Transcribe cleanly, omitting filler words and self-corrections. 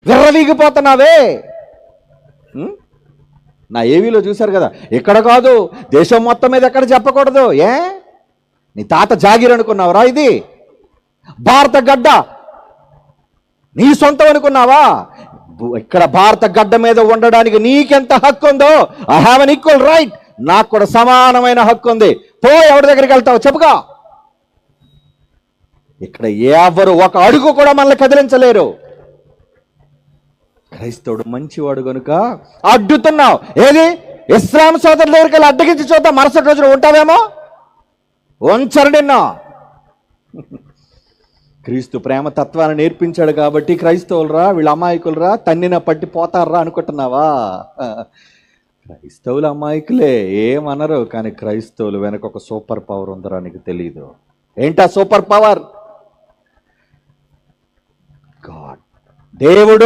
విర్రవీగిపోతున్నావే. నా ఏవీలో చూశారు కదా, ఇక్కడ కాదు దేశం మొత్తం మీద ఎక్కడ చెప్పకూడదు. నీ తాత జాగీర్ అనుకున్నావురా? ఇది భారత గడ్డ నీ సొంతం అనుకున్నావా? ఇక్కడ భారత గడ్డ మీద ఉండడానికి నీకెంత హక్కు ఉందో, I have an equal right, నాకు కూడా సమానమైన హక్కు ఉంది. ఎవరి దగ్గరికి వెళ్తావు చెప్పుగా. ఇక్కడ ఎవరు ఒక అడుగు కూడా మనల్ని కదిలించలేరు. క్రైస్తవుడు మంచివాడు కనుక అడ్డుతున్నావు. ఏది ఇస్లాం సోదరుల దగ్గరికి వెళ్ళి అడ్డగించి చూద్దాం, మరుసటి రోజున ఉంటావేమో. ఉంచరు నిన్న. క్రీస్తు ప్రేమ తత్వాన్ని నేర్పించాడు కాబట్టి క్రైస్తవులరా, వీళ్ళ అమాయకులరా, తన్నిన పట్టి పోతారా అనుకుంటున్నావా? క్రైస్తవులు అమాయకులే, ఏమనరు. కానీ క్రైస్తవులు వెనక ఒక సూపర్ పవర్ ఉందరా నీకు తెలీదు. ఏంటా సూపర్ పవర్? గాడ్, దేవుడు.